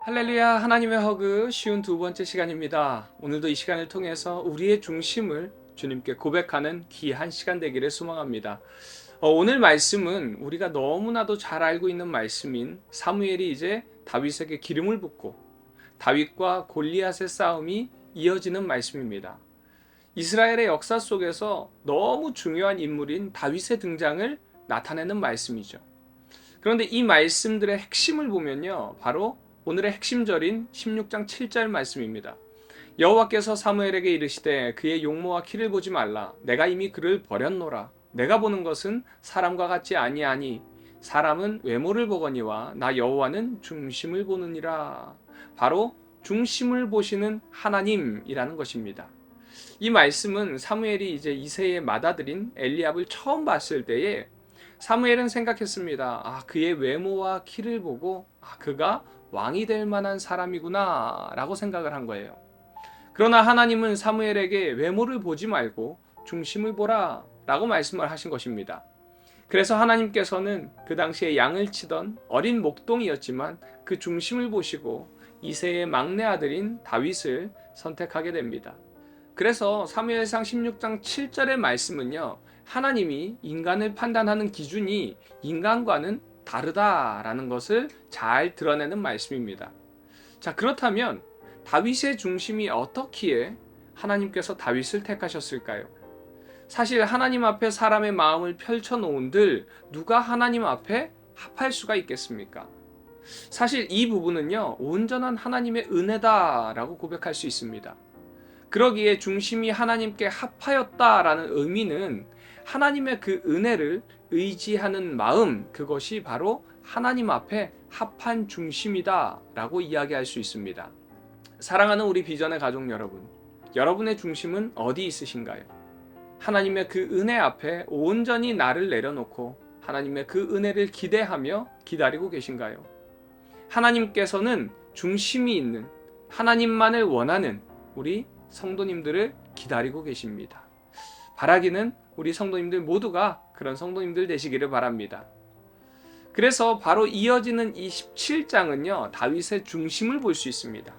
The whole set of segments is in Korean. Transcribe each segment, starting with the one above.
할렐루야. 하나님의 허그 쉬운 두 번째 시간입니다. 오늘도 이 시간을 통해서 우리의 중심을 주님께 고백하는 귀한 시간 되기를 소망합니다. 오늘 말씀은 우리가 너무나도 잘 알고 있는 말씀인 사무엘이 이제 다윗에게 기름을 붓고 다윗과 골리앗의 싸움이 이어지는 말씀입니다. 이스라엘의 역사 속에서 너무 중요한 인물인 다윗의 등장을 나타내는 말씀이죠. 그런데 이 말씀들의 핵심을 보면요, 바로 오늘의 핵심절인 16장 7절 말씀입니다. 여호와께서 사무엘에게 이르시되 그의 용모와 키를 보지 말라. 내가 이미 그를 버렸노라. 내가 보는 것은 사람과 같지 아니하니 사람은 외모를 보거니와 나 여호와는 중심을 보느니라. 바로 중심을 보시는 하나님이라는 것입니다. 이 말씀은 사무엘이 이제 이새의 맏아들인 엘리압을 처음 봤을 때에 사무엘은 생각했습니다. 그의 외모와 키를 보고 그가 왕이 될 만한 사람이구나 라고 생각을 한 거예요. 그러나 하나님은 사무엘에게 외모를 보지 말고 중심을 보라 라고 말씀을 하신 것입니다. 그래서 하나님께서는 그 당시에 양을 치던 어린 목동이었지만 그 중심을 보시고 이새의 막내 아들인 다윗을 선택하게 됩니다. 그래서 사무엘상 16장 7절의 말씀은요, 하나님이 인간을 판단하는 기준이 인간과는 다르다라는 것을 잘 드러내는 말씀입니다. 자, 그렇다면 다윗의 중심이 어떻기에 하나님께서 다윗을 택하셨을까요? 사실 하나님 앞에 사람의 마음을 펼쳐놓은들 누가 하나님 앞에 합할 수가 있겠습니까? 사실 이 부분은요, 온전한 하나님의 은혜다라고 고백할 수 있습니다. 그러기에 중심이 하나님께 합하였다라는 의미는 하나님의 그 은혜를 의지하는 마음, 그것이 바로 하나님 앞에 합한 중심이다라고 이야기할 수 있습니다. 사랑하는 우리 비전의 가족 여러분, 여러분의 중심은 어디 있으신가요? 하나님의 그 은혜 앞에 온전히 나를 내려놓고 하나님의 그 은혜를 기대하며 기다리고 계신가요? 하나님께서는 중심이 있는, 하나님만을 원하는 우리 성도님들을 기다리고 계십니다. 바라기는 우리 성도님들 모두가 그런 성도님들 되시기를 바랍니다. 그래서 바로 이어지는 이 17장은요, 다윗의 중심을 볼 수 있습니다.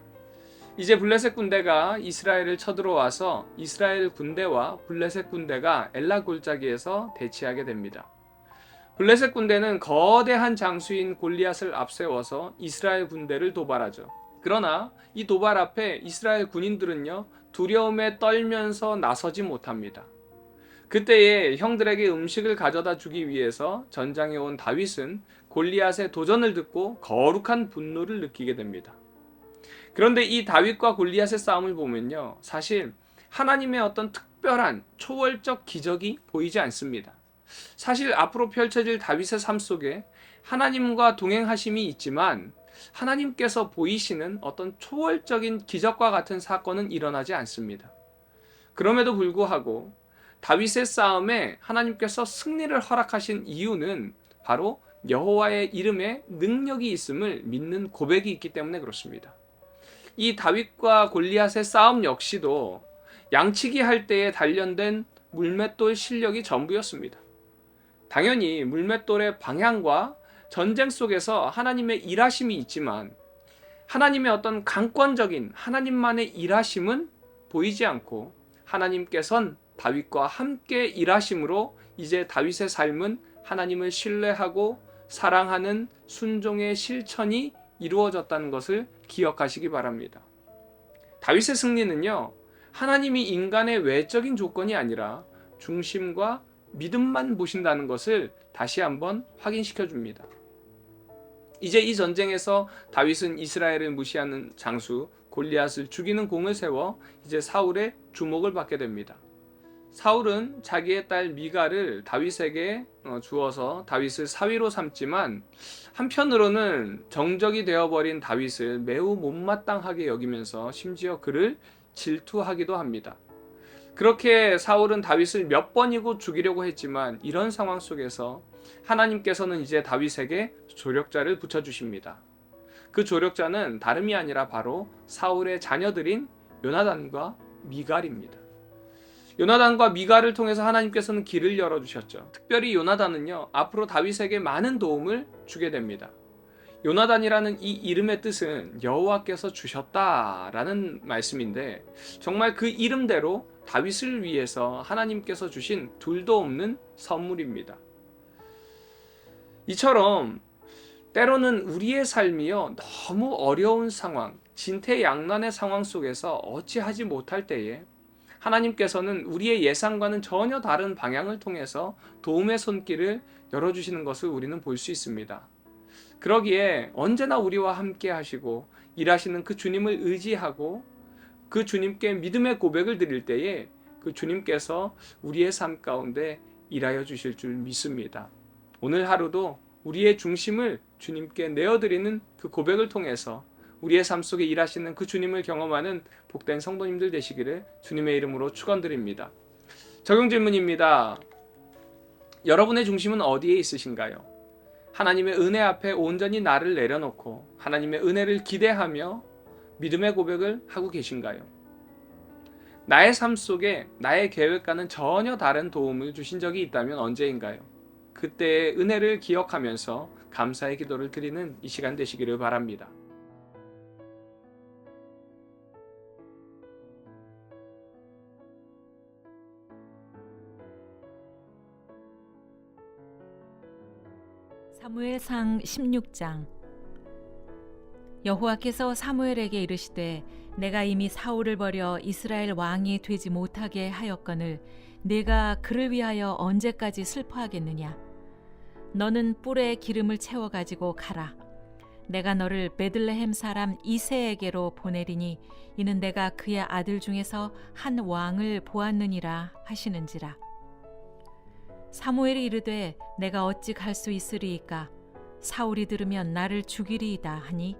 이제 블레셋 군대가 이스라엘을 쳐들어와서 이스라엘 군대와 블레셋 군대가 엘라 골짜기에서 대치하게 됩니다. 블레셋 군대는 거대한 장수인 골리앗을 앞세워서 이스라엘 군대를 도발하죠. 그러나 이 도발 앞에 이스라엘 군인들은요, 두려움에 떨면서 나서지 못합니다. 그때에 형들에게 음식을 가져다 주기 위해서 전장에 온 다윗은 골리앗의 도전을 듣고 거룩한 분노를 느끼게 됩니다. 그런데 이 다윗과 골리앗의 싸움을 보면요, 사실 하나님의 어떤 특별한 초월적 기적이 보이지 않습니다. 사실 앞으로 펼쳐질 다윗의 삶 속에 하나님과 동행하심이 있지만 하나님께서 보이시는 어떤 초월적인 기적과 같은 사건은 일어나지 않습니다. 그럼에도 불구하고 다윗의 싸움에 하나님께서 승리를 허락하신 이유는 바로 여호와의 이름에 능력이 있음을 믿는 고백이 있기 때문에 그렇습니다. 이 다윗과 골리앗의 싸움 역시도 양치기 할 때에 단련된 물맷돌 실력이 전부였습니다. 당연히 물맷돌의 방향과 전쟁 속에서 하나님의 일하심이 있지만 하나님의 어떤 강권적인 하나님만의 일하심은 보이지 않고 하나님께서는 다윗과 함께 일하심으로 이제 다윗의 삶은 하나님을 신뢰하고 사랑하는 순종의 실천이 이루어졌다는 것을 기억하시기 바랍니다. 다윗의 승리는요, 하나님이 인간의 외적인 조건이 아니라 중심과 믿음만 보신다는 것을 다시 한번 확인시켜 줍니다. 이제 이 전쟁에서 다윗은 이스라엘을 무시하는 장수 골리앗을 죽이는 공을 세워 이제 사울의 주목을 받게 됩니다. 사울은 자기의 딸 미갈을 다윗에게 주어서 다윗을 사위로 삼지만 한편으로는 정적이 되어버린 다윗을 매우 못마땅하게 여기면서 심지어 그를 질투하기도 합니다. 그렇게 사울은 다윗을 몇 번이고 죽이려고 했지만 이런 상황 속에서 하나님께서는 이제 다윗에게 조력자를 붙여주십니다. 그 조력자는 다름이 아니라 바로 사울의 자녀들인 요나단과 미갈입니다. 요나단과 미갈을 통해서 하나님께서는 길을 열어주셨죠. 특별히 요나단은요, 앞으로 다윗에게 많은 도움을 주게 됩니다. 요나단이라는 이 이름의 뜻은 여호와께서 주셨다라는 말씀인데, 정말 그 이름대로 다윗을 위해서 하나님께서 주신 둘도 없는 선물입니다. 이처럼 때로는 우리의 삶이요, 너무 어려운 상황, 진퇴양난의 상황 속에서 어찌하지 못할 때에 하나님께서는 우리의 예상과는 전혀 다른 방향을 통해서 도움의 손길을 열어주시는 것을 우리는 볼 수 있습니다. 그러기에 언제나 우리와 함께 하시고 일하시는 그 주님을 의지하고 그 주님께 믿음의 고백을 드릴 때에 그 주님께서 우리의 삶 가운데 일하여 주실 줄 믿습니다. 오늘 하루도 우리의 중심을 주님께 내어드리는 그 고백을 통해서 우리의 삶 속에 일하시는 그 주님을 경험하는 복된 성도님들 되시기를 주님의 이름으로 축원드립니다. 적용 질문입니다. 여러분의 중심은 어디에 있으신가요? 하나님의 은혜 앞에 온전히 나를 내려놓고 하나님의 은혜를 기대하며 믿음의 고백을 하고 계신가요? 나의 삶 속에 나의 계획과는 전혀 다른 도움을 주신 적이 있다면 언제인가요? 그때의 은혜를 기억하면서 감사의 기도를 드리는 이 시간 되시기를 바랍니다. 사무엘상 16장. 여호와께서 사무엘에게 이르시되 내가 이미 사울을 버려 이스라엘 왕이 되지 못하게 하였거늘 내가 그를 위하여 언제까지 슬퍼하겠느냐. 너는 뿔에 기름을 채워 가지고 가라. 내가 너를 베들레헴 사람 이새에게로 보내리니 이는 내가 그의 아들 중에서 한 왕을 보았느니라 하시는지라. 사무엘이 이르되 내가 어찌 갈 수 있으리이까. 사울이 들으면 나를 죽이리이다 하니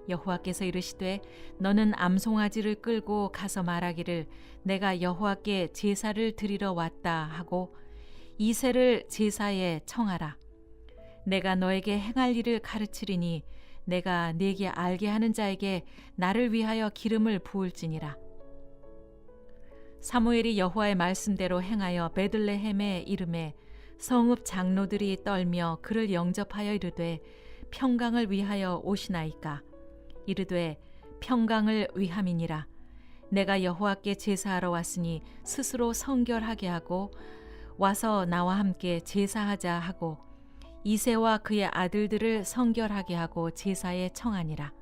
여호와께서 이르시되 너는 암송아지를 끌고 가서 말하기를 내가 여호와께 제사를 드리러 왔다 하고 이새를 제사에 청하라. 내가 너에게 행할 일을 가르치리니 내가 네게 알게 하는 자에게 나를 위하여 기름을 부을지니라. 사무엘이 여호와의 말씀대로 행하여 베들레헴에 이르매 성읍 장로들이 떨며 그를 영접하여 이르되 평강을 위하여 오시나이까. 이르되 평강을 위함이니라. 내가 여호와께 제사하러 왔으니 스스로 성결하게 하고 와서 나와 함께 제사하자 하고 이새와 그의 아들들을 성결하게 하고 제사에 청하니라.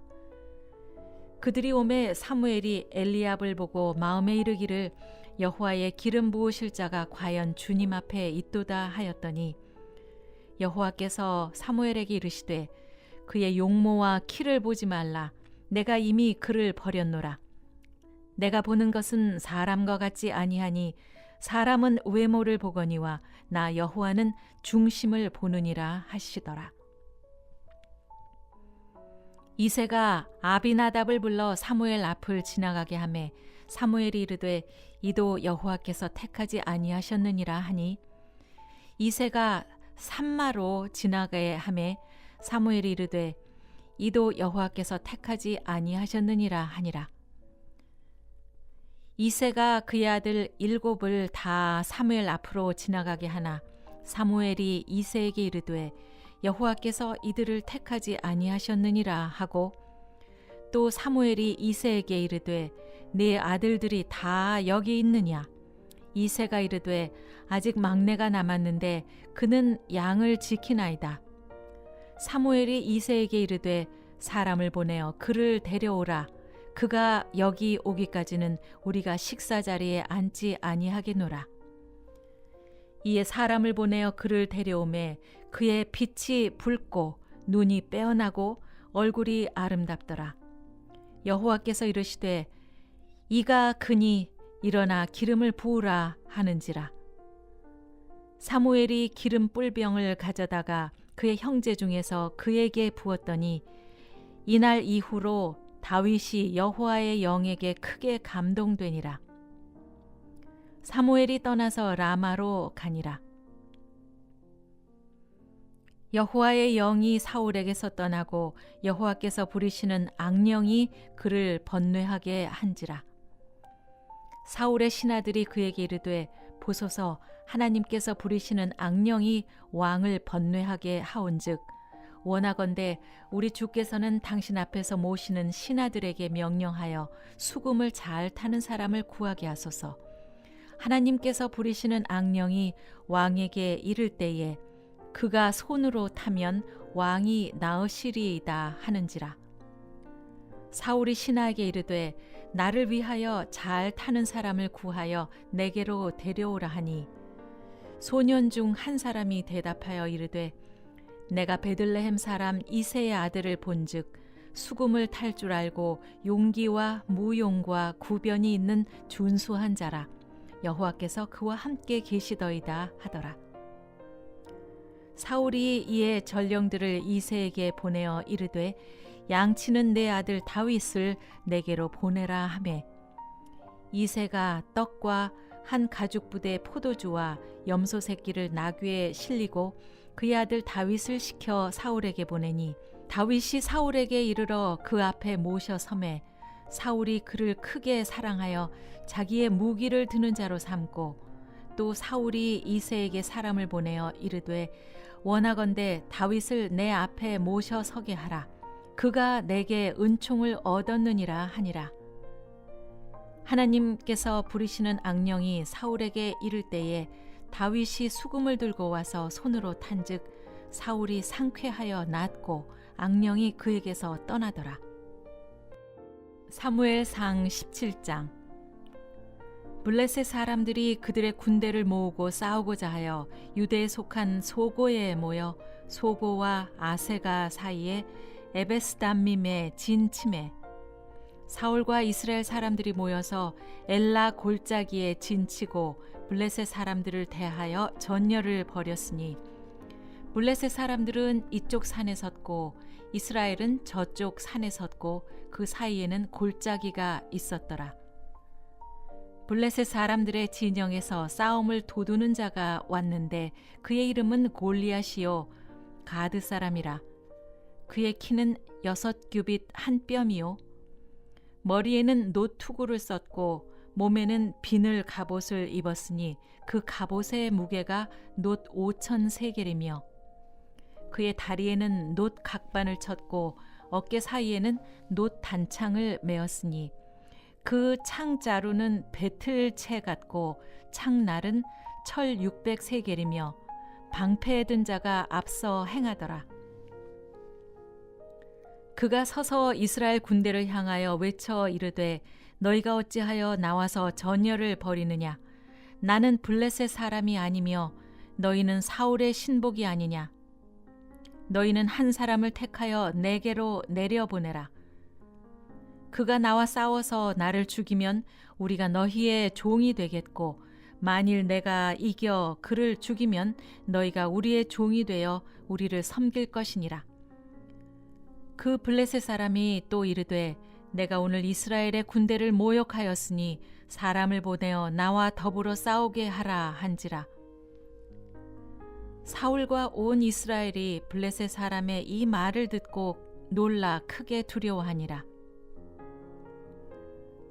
그들이 오매 사무엘이 엘리압을 보고 마음에 이르기를 여호와의 기름 부으실 자가 과연 주님 앞에 있도다 하였더니 여호와께서 사무엘에게 이르시되 그의 용모와 키를 보지 말라. 내가 이미 그를 버렸노라. 내가 보는 것은 사람과 같지 아니하니 사람은 외모를 보거니와 나 여호와는 중심을 보느니라 하시더라. 이새가 아비나답을 불러 사무엘 앞을 지나가게 하매 사무엘이 이르되 이도 여호와께서 택하지 아니하셨느니라 하니 이새가 산마로 지나가게 하매 사무엘이 이르되 이도 여호와께서 택하지 아니하셨느니라 하니라. 이새가 그의 아들 7을 다 사무엘 앞으로 지나가게 하나 사무엘이 이새에게 이르되 여호와께서 이들을 택하지 아니하셨느니라 하고 또 사무엘이 이새에게 이르되 네 아들들이 다 여기 있느냐. 이새가 이르되 아직 막내가 남았는데 그는 양을 지키나이다. 사무엘이 이새에게 이르되 사람을 보내어 그를 데려오라. 그가 여기 오기까지는 우리가 식사 자리에 앉지 아니하겠노라. 이에 사람을 보내어 그를 데려오매 그의 빛이 붉고 눈이 빼어나고 얼굴이 아름답더라. 여호와께서 이르시되 이가 그니 일어나 기름을 부으라 하는지라. 사무엘이 기름 뿔병을 가져다가 그의 형제 중에서 그에게 부었더니 이날 이후로 다윗이 여호와의 영에게 크게 감동되니라. 사무엘이 떠나서 라마로 가니라. 여호와의 영이 사울에게서 떠나고 여호와께서 부리시는 악령이 그를 번뇌하게 한지라. 사울의 신하들이 그에게 이르되 보소서 하나님께서 부리시는 악령이 왕을 번뇌하게 하온즉 원하건대 우리 주께서는 당신 앞에서 모시는 신하들에게 명령하여 수금을 잘 타는 사람을 구하게 하소서. 하나님께서 부리시는 악령이 왕에게 이를 때에 그가 손으로 타면 왕이 나으시리이다 하는지라. 사울이 신하에게 이르되 나를 위하여 잘 타는 사람을 구하여 내게로 데려오라 하니 소년 중 한 사람이 대답하여 이르되 내가 베들레헴 사람 이새의 아들을 본즉 수금을 탈 줄 알고 용기와 무용과 구변이 있는 준수한 자라. 여호와께서 그와 함께 계시더이다 하더라. 사울이 이에 전령들을 이새에게 보내어 이르되 양치는 내 아들 다윗을 내게로 보내라 하매 이새가 떡과 한 가죽 부대 포도주와 염소 새끼를 나귀에 실리고 그의 아들 다윗을 시켜 사울에게 보내니 다윗이 사울에게 이르러 그 앞에 모셔 서매 사울이 그를 크게 사랑하여 자기의 무기를 드는 자로 삼고 또 사울이 이새에게 사람을 보내어 이르되 원하건대 다윗을 내 앞에 모셔 서게 하라. 그가 내게 은총을 얻었느니라 하니라. 하나님께서 부리시는 악령이 사울에게 이를 때에 다윗이 수금을 들고 와서 손으로 탄즉 사울이 상쾌하여 낫고 악령이 그에게서 떠나더라. 사무엘상 17장. 블레셋 사람들이 그들의 군대를 모으고 싸우고자 하여 유대에 속한 소고에 모여 소고와 아세가 사이에 에베스담밈에 진침해 사울과 이스라엘 사람들이 모여서 엘라 골짜기에 진치고 블레셋 사람들을 대하여 전열을 벌였으니 블레셋 사람들은 이쪽 산에 섰고 이스라엘은 저쪽 산에 섰고 그 사이에는 골짜기가 있었더라. 블레셋 사람들의 진영에서 싸움을 도두는 자가 왔는데 그의 이름은 골리앗이요 가드 사람이라. 그의 키는 6규빗 한 뼘이요 머리에는 노투구를 썼고 몸에는 비늘 갑옷을 입었으니 그 갑옷의 무게가 놋 5천 세겔이며 그의 다리에는 놋 각반을 쳤고 어깨 사이에는 놋 단창을 메었으니 그 창자루는 배틀채 같고 창날은 철 600세겔이며 방패에 든 자가 앞서 행하더라. 그가 서서 이스라엘 군대를 향하여 외쳐 이르되 너희가 어찌하여 나와서 전열을 벌이느냐. 나는 블레셋 사람이 아니며 너희는 사울의 신복이 아니냐. 너희는 한 사람을 택하여 내게로 내려보내라. 그가 나와 싸워서 나를 죽이면 우리가 너희의 종이 되겠고 만일 내가 이겨 그를 죽이면 너희가 우리의 종이 되어 우리를 섬길 것이니라. 그 블레셋 사람이 또 이르되 내가 오늘 이스라엘의 군대를 모욕하였으니 사람을 보내어 나와 더불어 싸우게 하라 한지라. 사울과 온 이스라엘이 블레셋 사람의 이 말을 듣고 놀라 크게 두려워하니라.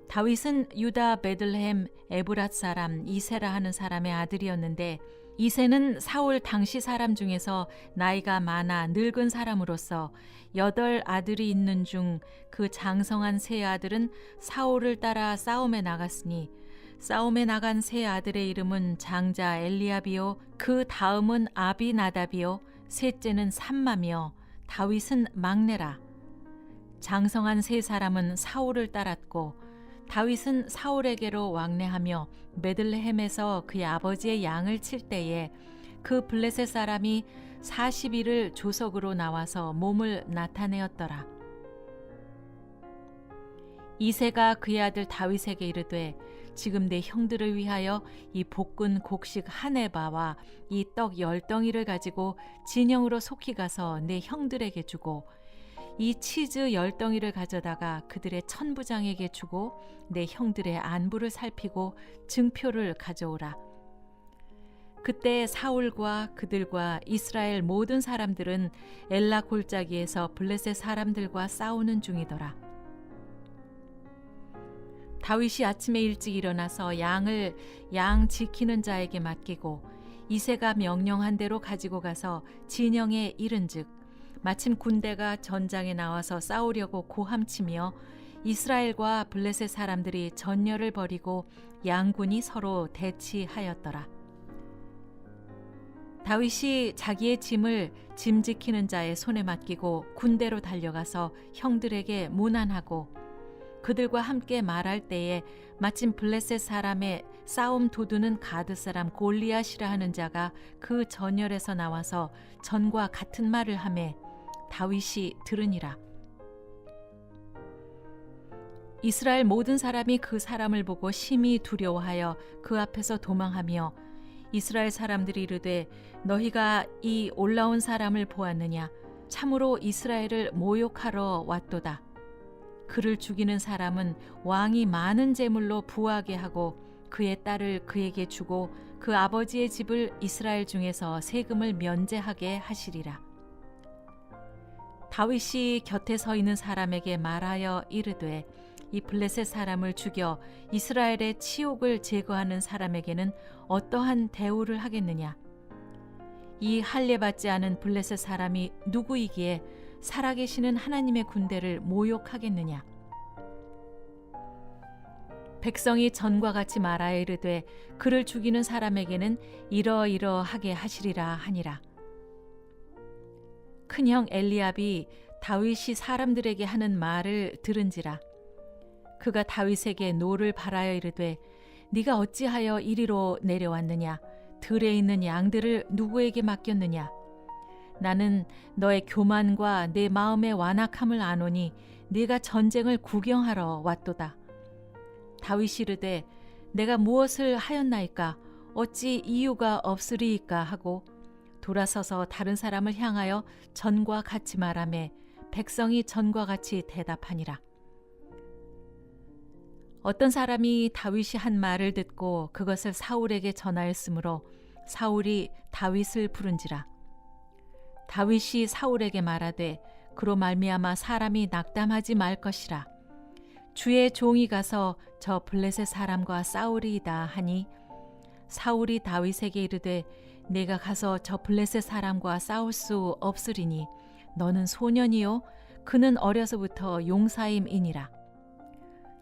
다윗은 유다 베들레헴 에브랏 사람 이새라 하는 사람의 아들이었는데 이새는 사울 당시 사람 중에서 나이가 많아 늙은 사람으로서 8 아들이 있는 중 그 장성한 세 아들은 사울을 따라 싸움에 나갔으니 싸움에 나간 세 아들의 이름은 장자 엘리압이요 그 다음은 아비나답이요 셋째는 삼마며 다윗은 막내라. 장성한 세 사람은 사울을 따랐고 다윗은 사울에게로 왕래하며 베들레헴에서 그의 아버지의 양을 칠 때에 그 블레셋 사람이 40일을 조석으로 나와서 몸을 나타내었더라. 이새가 그의 아들 다윗에게 이르되 지금 내 형들을 위하여 이 볶은 곡식 한 에바와 이 떡 10덩이를 가지고 진영으로 속히 가서 내 형들에게 주고 이 치즈 10덩이를 가져다가 그들의 천부장에게 주고 내 형들의 안부를 살피고 증표를 가져오라. 그때 사울과 그들과 이스라엘 모든 사람들은 엘라 골짜기에서 블레셋 사람들과 싸우는 중이더라. 다윗이 아침에 일찍 일어나서 양을 양 지키는 자에게 맡기고 이새가 명령한 대로 가지고 가서 진영에 이른즉 마침 군대가 전장에 나와서 싸우려고 고함치며 이스라엘과 블레셋 사람들이 전열을 벌이고 양군이 서로 대치하였더라. 다윗이 자기의 짐을 짐 지키는 자의 손에 맡기고 군대로 달려가서 형들에게 문안하고 그들과 함께 말할 때에 마침 블레셋 사람의 싸움 도두는 가드 사람 골리앗이라 하는 자가 그 전열에서 나와서 전과 같은 말을 하매 다윗이 들으니라. 이스라엘 모든 사람이 그 사람을 보고 심히 두려워하여 그 앞에서 도망하며 이스라엘 사람들이 이르되 너희가 이 올라온 사람을 보았느냐? 참으로 이스라엘을 모욕하러 왔도다. 그를 죽이는 사람은 왕이 많은 재물로 부하게 하고 그의 딸을 그에게 주고 그 아버지의 집을 이스라엘 중에서 세금을 면제하게 하시리라. 다윗이 곁에 서 있는 사람에게 말하여 이르되 이 블레셋 사람을 죽여 이스라엘의 치욕을 제거하는 사람에게는 어떠한 대우를 하겠느냐? 이 할례받지 않은 블레셋 사람이 누구이기에 살아계시는 하나님의 군대를 모욕하겠느냐? 백성이 전과 같이 말하여 이르되 그를 죽이는 사람에게는 이러이러하게 하시리라 하니라. 큰형 엘리압이 다윗이 사람들에게 하는 말을 들은지라. 그가 다윗에게 노를 바라여 이르되 네가 어찌하여 이리로 내려왔느냐? 들에 있는 양들을 누구에게 맡겼느냐? 나는 너의 교만과 내 마음의 완악함을 아노니 네가 전쟁을 구경하러 왔도다. 다윗이 이르되 내가 무엇을 하였나이까? 어찌 이유가 없으리이까? 하고 돌아서서 다른 사람을 향하여 전과 같이 말하매 백성이 전과 같이 대답하니라. 어떤 사람이 다윗이 한 말을 듣고 그것을 사울에게 전하였으므로 사울이 다윗을 부른지라. 다윗이 사울에게 말하되 그로 말미암아 사람이 낙담하지 말 것이라. 주의 종이 가서 저 블레셋 사람과 싸우리이다 하니 사울이 다윗에게 이르되 내가 가서 저 블레셋 사람과 싸울 수 없으리니 너는 소년이요 그는 어려서부터 용사임이니라.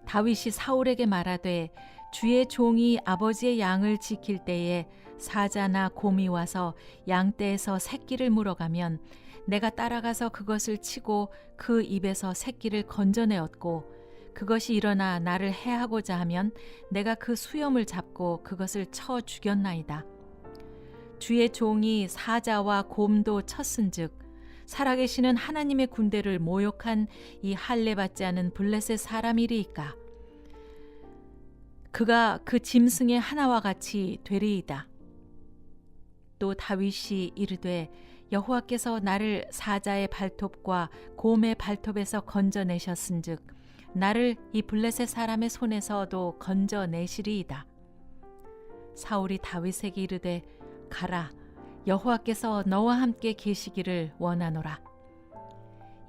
다윗이 사울에게 말하되 주의 종이 아버지의 양을 지킬 때에 사자나 곰이 와서 양떼에서 새끼를 물어가면 내가 따라가서 그것을 치고 그 입에서 새끼를 건져내었고 그것이 일어나 나를 해하고자 하면 내가 그 수염을 잡고 그것을 쳐 죽였나이다. 주의 종이 사자와 곰도 쳤은즉 살아계시는 하나님의 군대를 모욕한 이 할례받지 않은 블레셋 사람이리이까? 그가 그 짐승의 하나와 같이 되리이다. 또 다윗이 이르되 여호와께서 나를 사자의 발톱과 곰의 발톱에서 건져내셨은즉 나를 이 블레셋 사람의 손에서도 건져내시리이다. 사울이 다윗에게 이르되 가라, 여호와께서 너와 함께 계시기를 원하노라.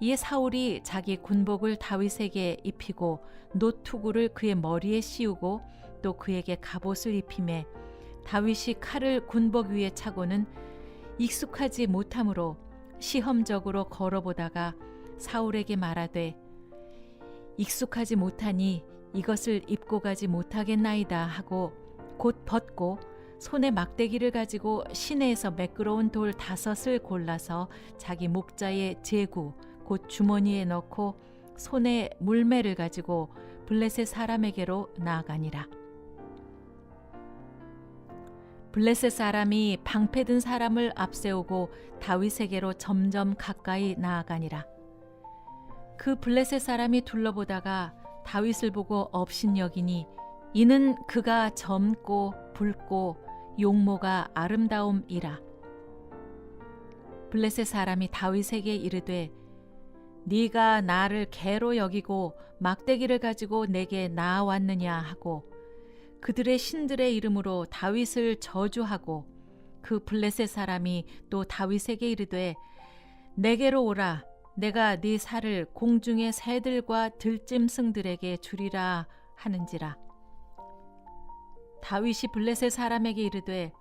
이에 사울이 자기 군복을 다윗에게 입히고 노투구를 그의 머리에 씌우고 또 그에게 갑옷을 입히매 다윗이 칼을 군복 위에 차고는 익숙하지 못하므로 시험적으로 걸어보다가 사울에게 말하되 익숙하지 못하니 이것을 입고 가지 못하겠나이다 하고 곧 벗고 손에 막대기를 가지고 시내에서 매끄러운 돌 5을 골라서 자기 목자의 제구 곧 주머니에 넣고 손에 물매를 가지고 블레셋 사람에게로 나아가니라. 블레셋 사람이 방패든 사람을 앞세우고 다윗에게로 점점 가까이 나아가니라. 그 블레셋 사람이 둘러보다가 다윗을 보고 업신여기니 이는 그가 젊고 붉고 용모가 아름다움이라. 블레셋 사람이 다윗에게 이르되 네가 나를 개로 여기고 막대기를 가지고 내게 나아왔느냐 하고 그들의 신들의 이름으로 다윗을 저주하고 그 블레셋 사람이 또 다윗에게 이르되 내게로 오라. 내가 네 살을 공중의 새들과 들짐승들에게 주리라 하는지라. 다윗이 블레셋 사람에게 이르되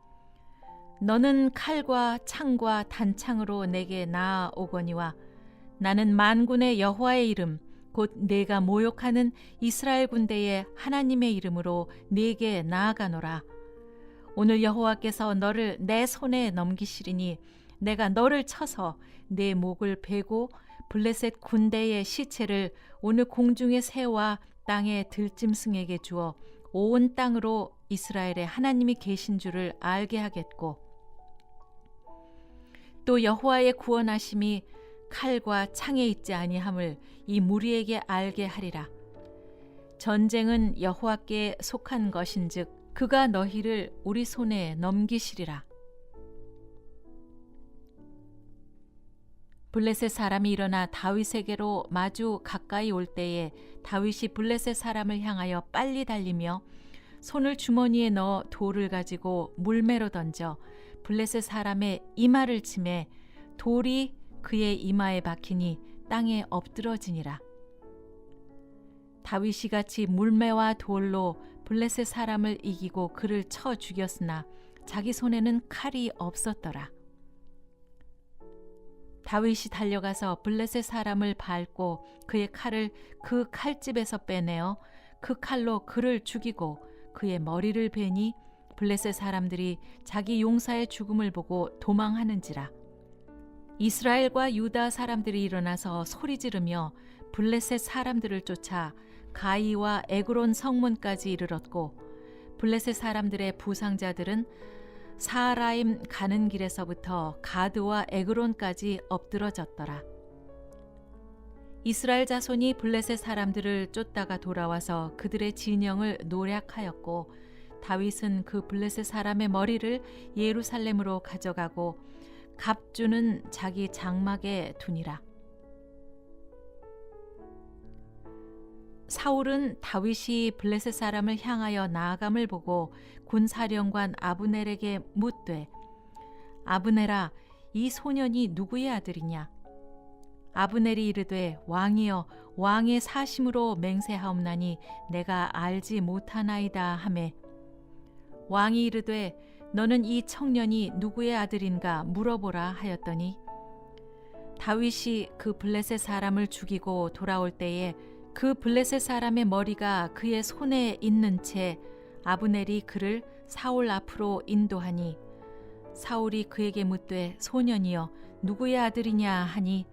너는 칼과 창과 단창으로 내게 나아오거니와 나는 만군의 여호와의 이름 곧 내가 모욕하는 이스라엘 군대의 하나님의 이름으로 네게 나아가노라. 오늘 여호와께서 너를 내 손에 넘기시리니 내가 너를 쳐서 내 목을 베고 블레셋 군대의 시체를 오늘 공중의 새와 땅의 들짐승에게 주어 온 땅으로 이스라엘의 하나님이 계신 줄을 알게 하겠고 또 여호와의 구원하심이 칼과 창에 있지 아니함을 이 무리에게 알게 하리라. 전쟁은 여호와께 속한 것인즉 그가 너희를 우리 손에 넘기시리라. 블레셋 사람이 일어나 다윗에게로 마주 가까이 올 때에 다윗이 블레셋 사람을 향하여 빨리 달리며 손을 주머니에 넣어 돌을 가지고 물매로 던져 블레셋 사람의 이마를 치매 돌이 그의 이마에 박히니 땅에 엎드러지니라. 다윗이 같이 물매와 돌로 블레셋 사람을 이기고 그를 쳐 죽였으나 자기 손에는 칼이 없었더라. 다윗이 달려가서 블레셋 사람을 밟고 그의 칼을 그 칼집에서 빼내어 그 칼로 그를 죽이고 그의 머리를 베니 블레셋 사람들이 자기 용사의 죽음을 보고 도망하는지라. 이스라엘과 유다 사람들이 일어나서 소리 지르며 블레셋 사람들을 쫓아 가이와 에그론 성문까지 이르렀고 블레셋 사람들의 부상자들은 사라임 가는 길에서부터 가드와 에그론까지 엎드러졌더라. 이스라엘 자손이 블레셋 사람들을 쫓다가 돌아와서 그들의 진영을 노략하였고 다윗은 그 블레셋 사람의 머리를 예루살렘으로 가져가고 갑주는 자기 장막에 두니라. 사울은 다윗이 블레셋 사람을 향하여 나아감을 보고 군사령관 아브넬에게 묻되 아브넬아 이 소년이 누구의 아들이냐? 아브넬이 이르되 왕이여 왕의 사심으로 맹세하옵나니 내가 알지 못하나이다 하매 왕이 이르되 너는 이 청년이 누구의 아들인가 물어보라 하였더니 다윗이 그 블레셋 사람을 죽이고 돌아올 때에 그 블레셋 사람의 머리가 그의 손에 있는 채 아브넬이 그를 사울 앞으로 인도하니 사울이 그에게 묻되 소년이여 누구의 아들이냐 하니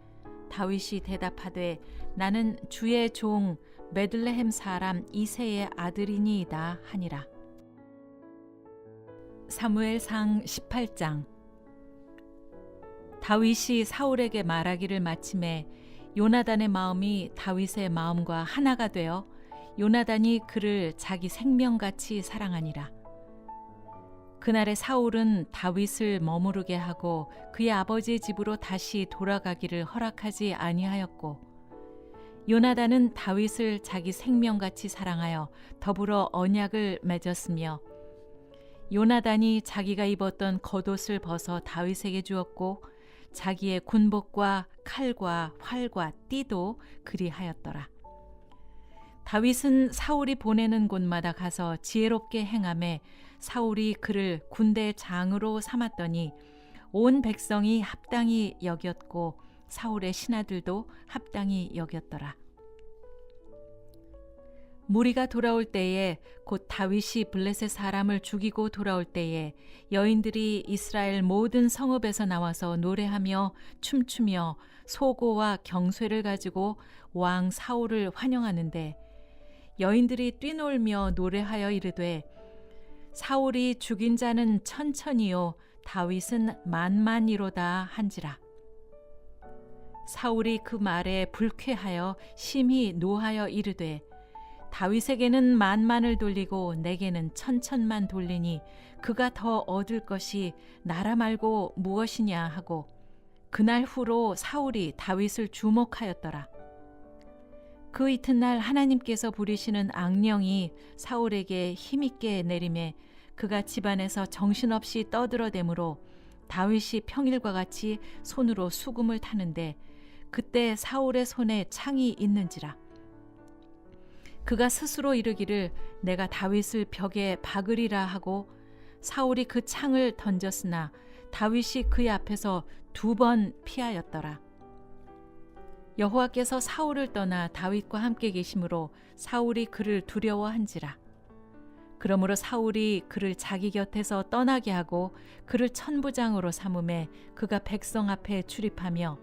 다윗이 대답하되 나는 주의 종 베들레헴 사람 이새의 아들이니이다 하니라. 사무엘상 18장. 다윗이 사울에게 말하기를 마침에 요나단의 마음이 다윗의 마음과 하나가 되어 요나단이 그를 자기 생명같이 사랑하니라. 그날에 사울은 다윗을 머무르게 하고 그의 아버지의 집으로 다시 돌아가기를 허락하지 아니하였고 요나단은 다윗을 자기 생명같이 사랑하여 더불어 언약을 맺었으며 요나단이 자기가 입었던 겉옷을 벗어 다윗에게 주었고 자기의 군복과 칼과 활과 띠도 그리하였더라. 다윗은 사울이 보내는 곳마다 가서 지혜롭게 행하매 사울이 그를 군대 장으로 삼았더니 온 백성이 합당히 여겼고 사울의 신하들도 합당히 여겼더라. 무리가 돌아올 때에 곧 다윗이 블레셋 사람을 죽이고 돌아올 때에 여인들이 이스라엘 모든 성읍에서 나와서 노래하며 춤추며 소고와 경쇠를 가지고 왕 사울을 환영하는데 여인들이 뛰놀며 노래하여 이르되 사울이 죽인 자는 천천히요 다윗은 만만이로다 한지라. 사울이 그 말에 불쾌하여 심히 노하여 이르되 다윗에게는 만만을 돌리고 내게는 천천만 돌리니 그가 더 얻을 것이 나라 말고 무엇이냐 하고 그날 후로 사울이 다윗을 주목하였더라. 그 이튿날 하나님께서 부리시는 악령이 사울에게 힘있게 내림에 그가 집안에서 정신없이 떠들어대므로 다윗이 평일과 같이 손으로 수금을 타는데 그때 사울의 손에 창이 있는지라. 그가 스스로 이르기를 내가 다윗을 벽에 박으리라 하고 사울이 그 창을 던졌으나 다윗이 그의 앞에서 2번 피하였더라. 여호와께서 사울을 떠나 다윗과 함께 계심으로 사울이 그를 두려워한지라. 그러므로 사울이 그를 자기 곁에서 떠나게 하고 그를 천부장으로 삼음에 그가 백성 앞에 출입하며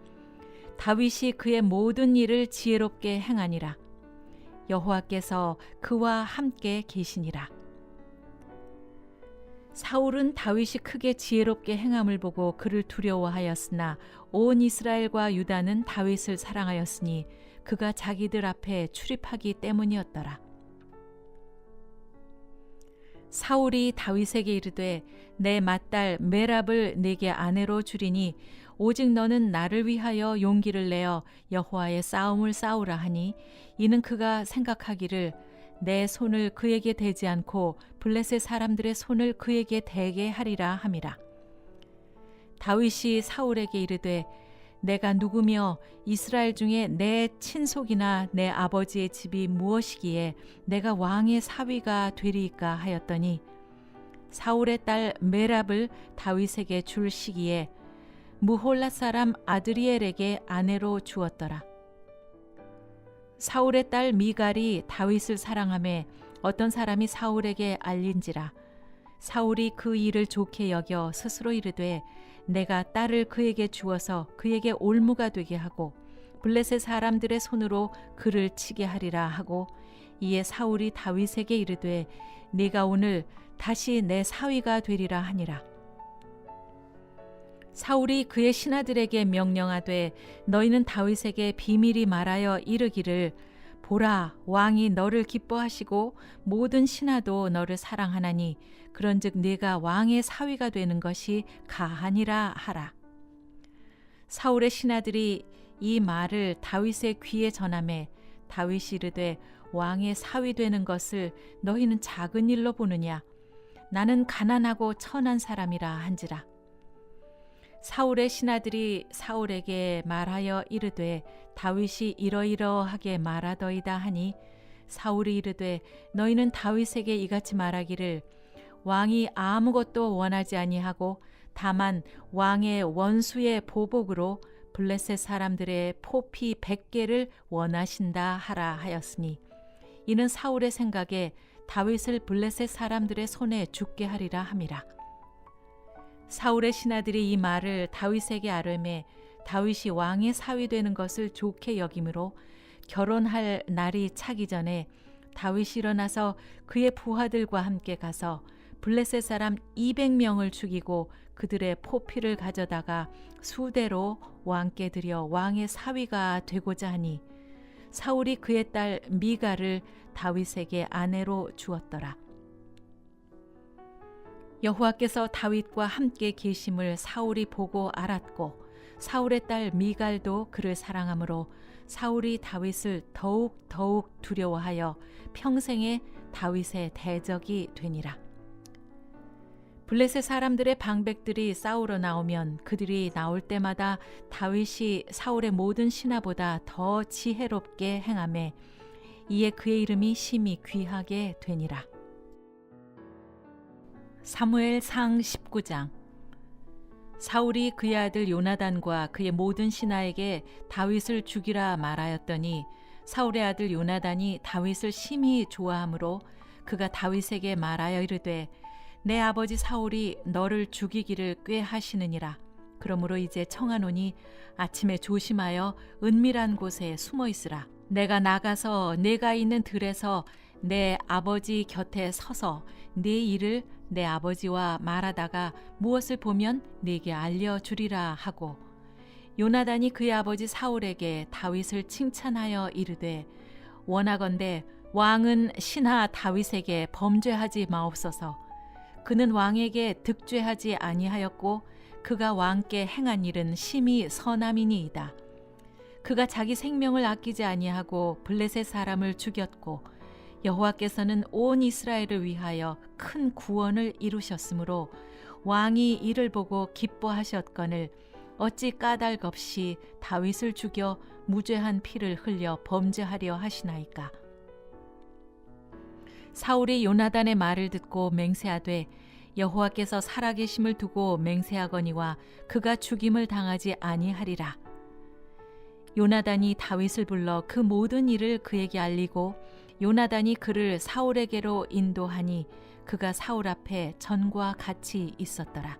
다윗이 그의 모든 일을 지혜롭게 행하니라. 여호와께서 그와 함께 계시니라. 사울은 다윗이 크게 지혜롭게 행함을 보고 그를 두려워하였으나 온 이스라엘과 유다는 다윗을 사랑하였으니 그가 자기들 앞에 출입하기 때문이었더라. 사울이 다윗에게 이르되 내 맏딸 메랍을 내게 아내로 주리니 오직 너는 나를 위하여 용기를 내어 여호와의 싸움을 싸우라 하니 이는 그가 생각하기를 내 손을 그에게 대지 않고 블레셋 사람들의 손을 그에게 대게 하리라 함이라. 다윗이 사울에게 이르되 내가 누구며 이스라엘 중에 내 친속이나 내 아버지의 집이 무엇이기에 내가 왕의 사위가 되리이까 하였더니 사울의 딸 메랍을 다윗에게 줄 시기에 무홀랏 사람 아드리엘에게 아내로 주었더라. 사울의 딸 미갈이 다윗을 사랑하매 어떤 사람이 사울에게 알린지라. 사울이 그 일을 좋게 여겨 스스로 이르되 내가 딸을 그에게 주어서 그에게 올무가 되게 하고 블레셋 사람들의 손으로 그를 치게 하리라 하고 이에 사울이 다윗에게 이르되 네가 오늘 다시 내 사위가 되리라 하니라. 사울이 그의 신하들에게 명령하되 너희는 다윗에게 비밀이 말하여 이르기를 보라 왕이 너를 기뻐하시고 모든 신하도 너를 사랑하나니 그런즉 네가 왕의 사위가 되는 것이 가하니라 하라. 사울의 신하들이 이 말을 다윗의 귀에 전하매 다윗이 이르되 왕의 사위 되는 것을 너희는 작은 일로 보느냐 나는 가난하고 천한 사람이라 한지라. 사울의 신하들이 사울에게 말하여 이르되 다윗이 이러이러하게 말하더이다 하니 사울이 이르되 너희는 다윗에게 이같이 말하기를 왕이 아무것도 원하지 아니하고 다만 왕의 원수의 보복으로 블레셋 사람들의 포피 100개를 원하신다 하라 하였으니 이는 사울의 생각에 다윗을 블레셋 사람들의 손에 죽게 하리라 함이라. 사울의 신하들이 이 말을 다윗에게 아뢰매 다윗이 왕의 사위 되는 것을 좋게 여김으로 결혼할 날이 차기 전에 다윗이 일어나서 그의 부하들과 함께 가서 블레셋 사람 200명을 죽이고 그들의 포피를 가져다가 수대로 왕께 드려 왕의 사위가 되고자 하니 사울이 그의 딸 미갈을 다윗에게 아내로 주었더라. 여호와께서 다윗과 함께 계심을 사울이 보고 알았고 사울의 딸 미갈도 그를 사랑하므로 사울이 다윗을 더욱 두려워하여 평생에 다윗의 대적이 되니라. 블레셋 사람들의 방백들이 싸우러 나오면 그들이 나올 때마다 다윗이 사울의 모든 신하보다 더 지혜롭게 행하매 이에 그의 이름이 심히 귀하게 되니라. 사무엘상 19장. 사울이 그의 아들 요나단과 그의 모든 신하에게 다윗을 죽이라 말하였더니 사울의 아들 요나단이 다윗을 심히 좋아하므로 그가 다윗에게 말하여 이르되 내 아버지 사울이 너를 죽이기를 꾀하시느니라. 그러므로 이제 청하노니 아침에 조심하여 은밀한 곳에 숨어 있으라. 내가 나가서 내가 있는 들에서 내 아버지 곁에 서서 네 일을 내 아버지와 말하다가 무엇을 보면 네게 알려주리라 하고 요나단이 그의 아버지 사울에게 다윗을 칭찬하여 이르되 원하건대 왕은 신하 다윗에게 범죄하지 마옵소서. 그는 왕에게 득죄하지 아니하였고 그가 왕께 행한 일은 심히 선함이니이다. 그가 자기 생명을 아끼지 아니하고 블레셋 사람을 죽였고 여호와께서는 온 이스라엘을 위하여 큰 구원을 이루셨으므로 왕이 이를 보고 기뻐하셨거늘 어찌 까닭 없이 다윗을 죽여 무죄한 피를 흘려 범죄하려 하시나이까. 사울이 요나단의 말을 듣고 맹세하되 여호와께서 살아계심을 두고 맹세하거니와 그가 죽임을 당하지 아니하리라. 요나단이 다윗을 불러 그 모든 일을 그에게 알리고 요나단이 그를 사울에게로 인도하니 그가 사울 앞에 전과 같이 있었더라.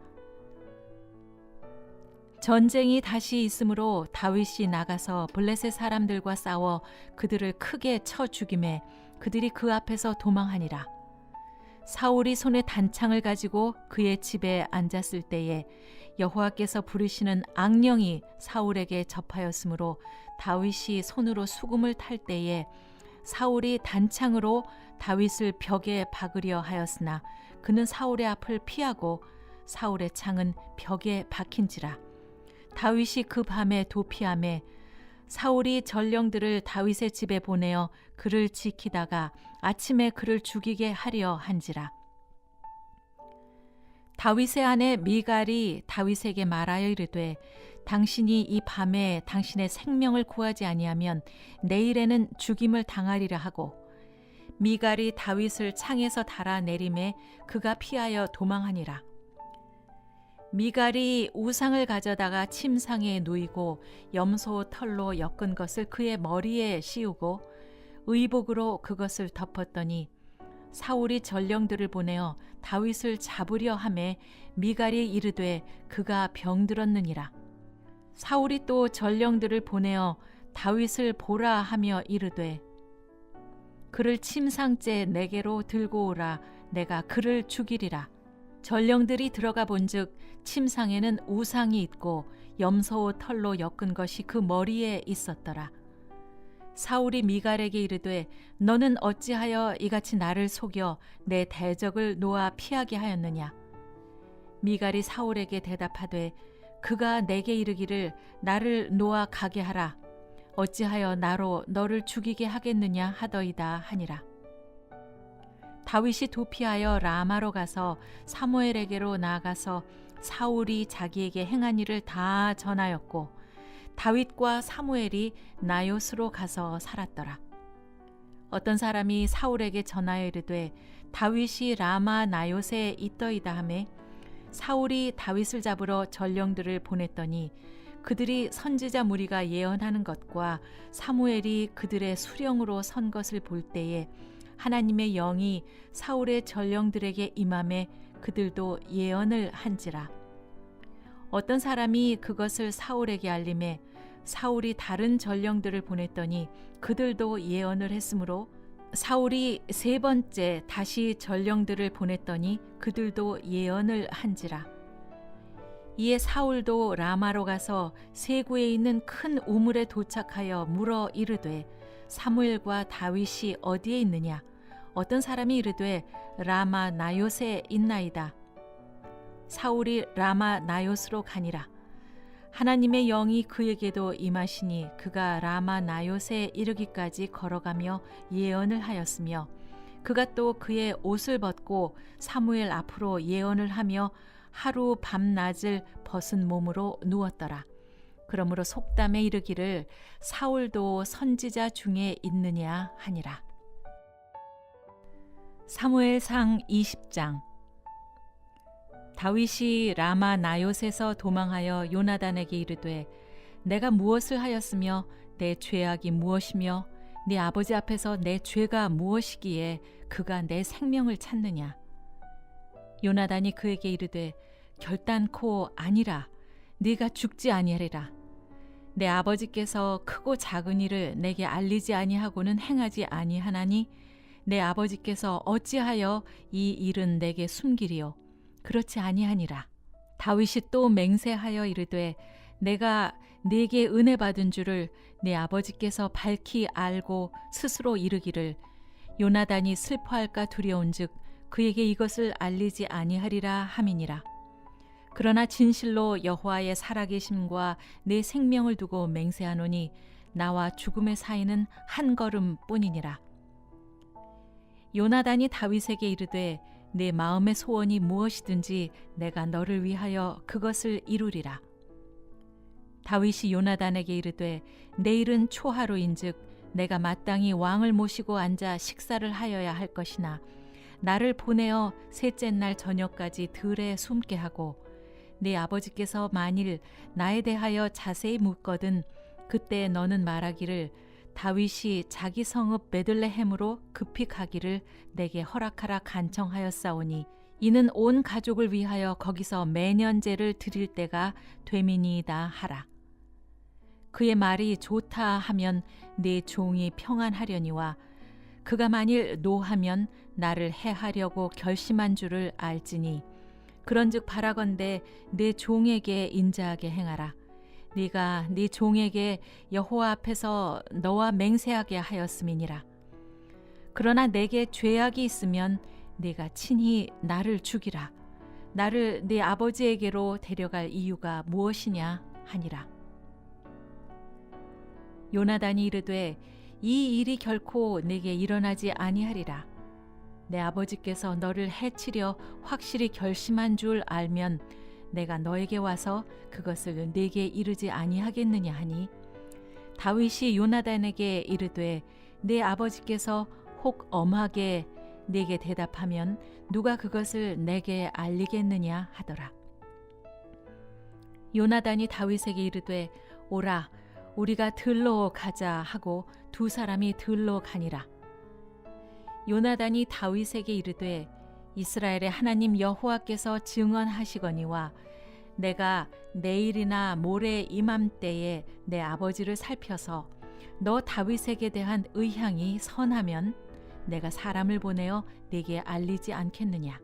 전쟁이 다시 있으므로 다윗이 나가서 블레셋 사람들과 싸워 그들을 크게 쳐 죽이매 그들이 그 앞에서 도망하니라. 사울이 손에 단창을 가지고 그의 집에 앉았을 때에 여호와께서 부르시는 악령이 사울에게 접하였으므로 다윗이 손으로 수금을 탈 때에 사울이 단창으로 다윗을 벽에 박으려 하였으나 그는 사울의 앞을 피하고 사울의 창은 벽에 박힌지라. 다윗이 그 밤에 도피하매 사울이 전령들을 다윗의 집에 보내어 그를 지키다가 아침에 그를 죽이게 하려 한지라. 다윗의 아내 미갈이 다윗에게 말하여 이르되 당신이 이 밤에 당신의 생명을 구하지 아니하면 내일에는 죽임을 당하리라 하고 미갈이 다윗을 창에서 달아내림에 그가 피하여 도망하니라. 미갈이 우상을 가져다가 침상에 누이고 염소 털로 엮은 것을 그의 머리에 씌우고 의복으로 그것을 덮었더니 사울이 전령들을 보내어 다윗을 잡으려 하매 미갈이 이르되 그가 병들었느니라. 사울이 또 전령들을 보내어 다윗을 보라 하며 이르되 그를 침상째 내게로 들고 오라. 내가 그를 죽이리라. 전령들이 들어가 본즉 침상에는 우상이 있고 염소 털로 엮은 것이 그 머리에 있었더라. 사울이 미갈에게 이르되 너는 어찌하여 이같이 나를 속여 내 대적을 놓아 피하게 하였느냐. 미갈이 사울에게 대답하되 그가 내게 이르기를 나를 놓아 가게 하라. 어찌하여 나로 너를 죽이게 하겠느냐 하더이다 하니라. 다윗이 도피하여 라마로 가서 사무엘에게로 나아가서 사울이 자기에게 행한 일을 다 전하였고 다윗과 사무엘이 나요스로 가서 살았더라. 어떤 사람이 사울에게 전하여 이르되 다윗이 라마 나요스에 있더이다 하매 사울이 다윗을 잡으러 전령들을 보냈더니 그들이 선지자 무리가 예언하는 것과 사무엘이 그들의 수령으로 선 것을 볼 때에 하나님의 영이 사울의 전령들에게 임함에 그들도 예언을 한지라. 어떤 사람이 그것을 사울에게 알림해 사울이 다른 전령들을 보냈더니 그들도 예언을 했으므로 사울이 세 번째 다시 전령들을 보냈더니 그들도 예언을 한지라. 이에 사울도 라마로 가서 세구에 있는 큰 우물에 도착하여 물어 이르되 사무엘과 다윗이 어디에 있느냐? 어떤 사람이 이르되 라마 나요스에 있나이다. 사울이 라마 나요스로 가니라. 하나님의 영이 그에게도 임하시니 그가 라마 나요스에 이르기까지 걸어가며 예언을 하였으며 그가 또 그의 옷을 벗고 사무엘 앞으로 예언을 하며 하루 밤낮을 벗은 몸으로 누웠더라. 그러므로 속담에 이르기를 사울도 선지자 중에 있느냐 하니라. 사무엘상 20장. 다윗이 라마 나요스에서 도망하여 요나단에게 이르되 내가 무엇을 하였으며 내 죄악이 무엇이며 네 아버지 앞에서 내 죄가 무엇이기에 그가 내 생명을 찾느냐. 요나단이 그에게 이르되 결단코 아니라. 네가 죽지 아니하리라. 내 아버지께서 크고 작은 일을 내게 알리지 아니하고는 행하지 아니하나니 내 아버지께서 어찌하여 이 일은 내게 숨기리요. 그렇지 아니하니라. 다윗이 또 맹세하여 이르되 내가 네게 은혜 받은 줄을 내 아버지께서 밝히 알고 스스로 이르기를 요나단이 슬퍼할까 두려운즉 그에게 이것을 알리지 아니하리라 함이니라. 그러나 진실로 여호와의 살아계심과 내 생명을 두고 맹세하노니 나와 죽음의 사이는 한 걸음 뿐이니라. 요나단이 다윗에게 이르되 내 마음의 소원이 무엇이든지 내가 너를 위하여 그것을 이루리라. 다윗이 요나단에게 이르되 내일은 초하루인즉 내가 마땅히 왕을 모시고 앉아 식사를 하여야 할 것이나 나를 보내어 셋째 날 저녁까지 들에 숨게 하고 네 아버지께서 만일 나에 대하여 자세히 묻거든 그때 너는 말하기를 다윗이 자기 성읍 베들레헴으로 급히 가기를 내게 허락하라 간청하였사오니 이는 온 가족을 위하여 거기서 매년제를 드릴 때가 되미니이다 하라. 그의 말이 좋다 하면 네 종이 평안하려니와 그가 만일 노하면 나를 해하려고 결심한 줄을 알지니 그런즉 바라건대 내 종에게 인자하게 행하라. 네가 네 종에게 여호와 앞에서 너와 맹세하게 하였음이니라. 그러나 내게 죄악이 있으면 네가 친히 나를 죽이라. 나를 네 아버지에게로 데려갈 이유가 무엇이냐 하니라. 요나단이 이르되 이 일이 결코 내게 일어나지 아니하리라. 내 아버지께서 너를 해치려 확실히 결심한 줄 알면 내가 너에게 와서 그것을 네게 이르지 아니하겠느냐 하니 다윗이 요나단에게 이르되 내 아버지께서 혹 엄하게 네게 대답하면 누가 그것을 내게 알리겠느냐 하더라. 요나단이 다윗에게 이르되 오라 우리가 들로 가자 하고 두 사람이 들로 가니라. 요나단이 다윗에게 이르되 이스라엘의 하나님 여호와께서 증언하시거니와 내가 내일이나 모레 이맘때에 내 아버지를 살펴서 너 다윗에게 대한 의향이 선하면 내가 사람을 보내어 네게 알리지 않겠느냐.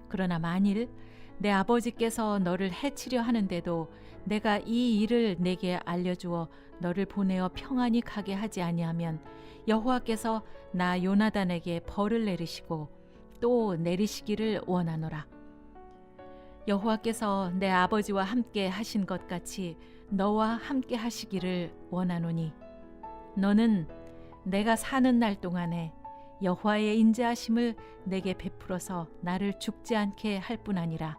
그러나 만일 내 아버지께서 너를 해치려 하는데도 내가 이 일을 내게 알려주어 너를 보내어 평안히 가게 하지 아니하면 여호와께서 나 요나단에게 벌을 내리시고 또 내리시기를 원하노라. 여호와께서 내 아버지와 함께 하신 것 같이 너와 함께 하시기를 원하노니 너는 내가 사는 날 동안에 여호와의 인자하심을 내게 베풀어서 나를 죽지 않게 할 뿐 아니라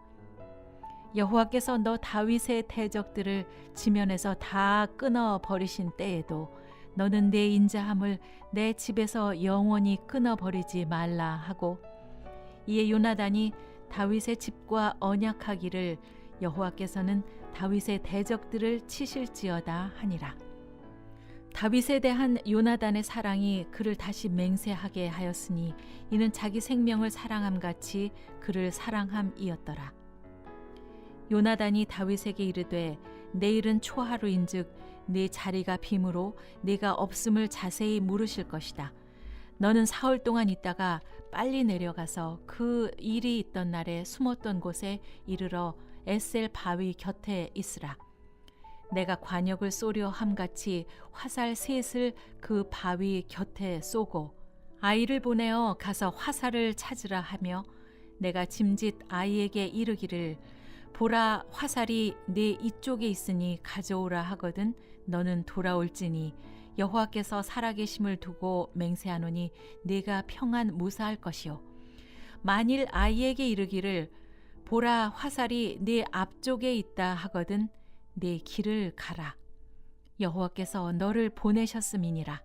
여호와께서 너 다윗의 대적들을 지면에서 다 끊어 버리신 때에도 너는 내 인자함을 내 집에서 영원히 끊어 버리지 말라 하고 이에 요나단이 다윗의 집과 언약하기를 여호와께서는 다윗의 대적들을 치실지어다 하니라. 다윗에 대한 요나단의 사랑이 그를 다시 맹세하게 하였으니 이는 자기 생명을 사랑함 같이 그를 사랑함이었더라. 요나단이 다윗에게 이르되 내일은 초하루인즉 네 자리가 빔으로 네가 없음을 자세히 물으실 것이다. 너는 사흘 동안 있다가 빨리 내려가서 그 일이 있던 날에 숨었던 곳에 이르러 에셀 바위 곁에 있으라. 내가 관역을 쏘려 함같이 화살 셋을 그 바위 곁에 쏘고 아이를 보내어 가서 화살을 찾으라 하며 내가 짐짓 아이에게 이르기를 보라 화살이 네 이쪽에 있으니 가져오라 하거든 너는 돌아올지니 여호와께서 살아계심을 두고 맹세하노니 네가 평안 무사할 것이요 만일 아이에게 이르기를 보라 화살이 네 앞쪽에 있다 하거든 네 길을 가라 여호와께서 너를 보내셨음이니라.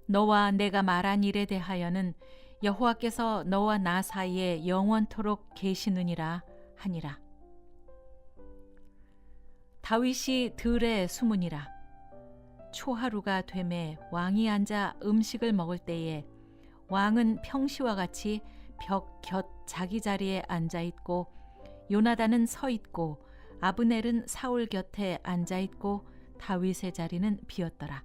너와 내가 말한 일에 대하여는 여호와께서 너와 나 사이에 영원토록 계시느니라 하니라. 다윗이 들에 숨으니라. 초하루가 되매 왕이 앉아 음식을 먹을 때에 왕은 평시와 같이 벽 곁 자기 자리에 앉아 있고 요나단은 서 있고 아브넬은 사울 곁에 앉아 있고 다윗의 자리는 비었더라.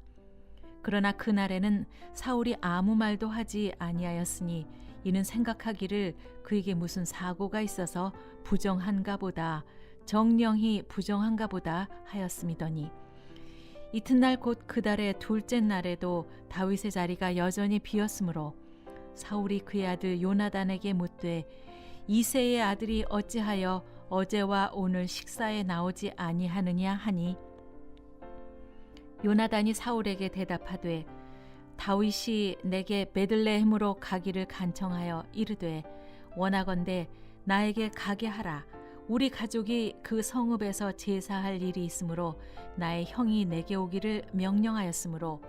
그러나 그날에는 사울이 아무 말도 하지 아니하였으니 이는 생각하기를 그에게 무슨 사고가 있어서 부정한가 보다 정령이 부정한가 보다 하였음이더니 이튿날 곧 그 달의 둘째 날에도 다윗의 자리가 여전히 비었으므로 사울이 그의 아들 요나단에게 묻되 이새의 아들이 어찌하여 어제와 오늘 식사에 나오지 아니하느냐 하니 요나단이 사울에게 대답하되 다윗이 내게 베들레헴으로 가기를 간청하여 이르되 원하건대 나에게 가게 하라. 우리 가족이 그 성읍에서 제사할 일이 있으므로 나의 형이 내게 오기를 명령하였으므로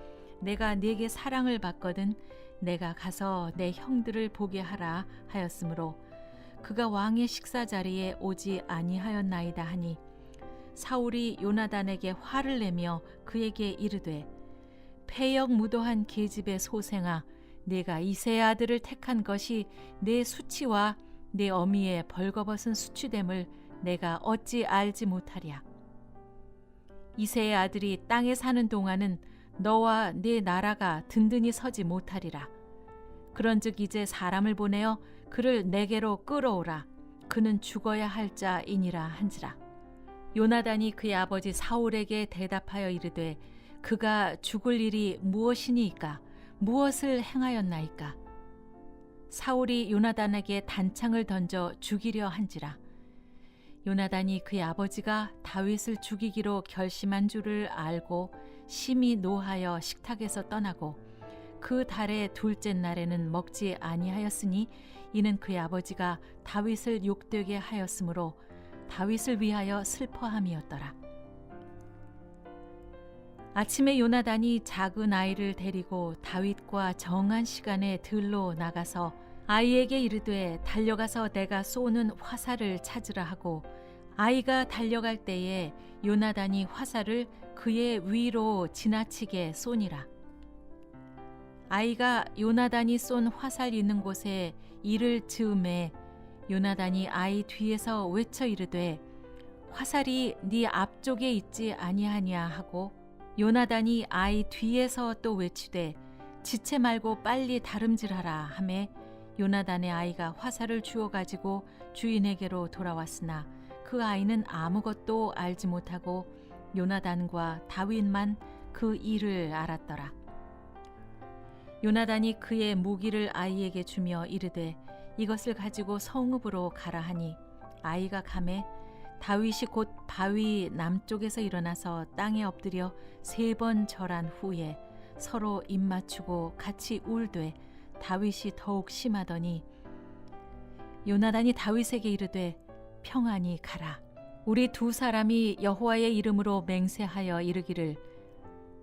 내가 네게 사랑을 받거든 내가 가서 내 형들을 보게 하라 하였으므로 그가 왕의 식사 자리에 오지 아니하였나이다 하니 사울이 요나단에게 화를 내며 그에게 이르되 패역 무도한 계집의 소생아 내가 이새의 아들을 택한 것이 내 수치와 내 어미의 벌거벗은 수치됨을 내가 어찌 알지 못하랴. 이새의 아들이 땅에 사는 동안은 너와 네 나라가 든든히 서지 못하리라. 그런즉 이제 사람을 보내어 그를 내게로 끌어오라. 그는 죽어야 할 자이니라 한지라. 요나단이 그의 아버지 사울에게 대답하여 이르되 그가 죽을 일이 무엇이니이까? 무엇을 행하였나이까? 사울이 요나단에게 단창을 던져 죽이려 한지라. 요나단이 그의 아버지가 다윗을 죽이기로 결심한 줄을 알고 심히 노하여 식탁에서 떠나고 그 달의 둘째 날에는 먹지 아니하였으니 이는 그의 아버지가 다윗을 욕되게 하였으므로 다윗을 위하여 슬퍼함이었더라. 아침에 요나단이 작은 아이를 데리고 다윗과 정한 시간에 들로 나가서 아이에게 이르되 달려가서 내가 쏘는 화살을 찾으라 하고 아이가 달려갈 때에 요나단이 화살을 그의 위로 지나치게 쏘니라. 아이가 요나단이 쏜 화살 있는 곳에 이를 즈음에 요나단이 아이 뒤에서 외쳐 이르되 화살이 네 앞쪽에 있지 아니하냐 하고 요나단이 아이 뒤에서 또 외치되 지체 말고 빨리 다름질하라 하매 요나단의 아이가 화살을 주워 가지고 주인에게로 돌아왔으나 그 아이는 아무것도 알지 못하고 요나단과 다윗만 그 일을 알았더라. 요나단이 그의 무기를 아이에게 주며 이르되 이것을 가지고 성읍으로 가라 하니 아이가 가매 다윗이 곧 바위 남쪽에서 일어나서 땅에 엎드려 3번 절한 후에 서로 입맞추고 같이 울되 다윗이 더욱 심하더니 요나단이 다윗에게 이르되 평안히 가라. 우리 두 사람이 여호와의 이름으로 맹세하여 이르기를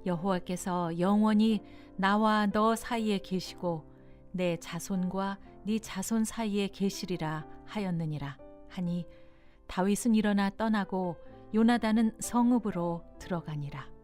여호와께서 영원히 나와 너 사이에 계시고 내 자손과 네 자손 사이에 계시리라 하였느니라 하니 다윗은 일어나 떠나고 요나단은 성읍으로 들어가니라.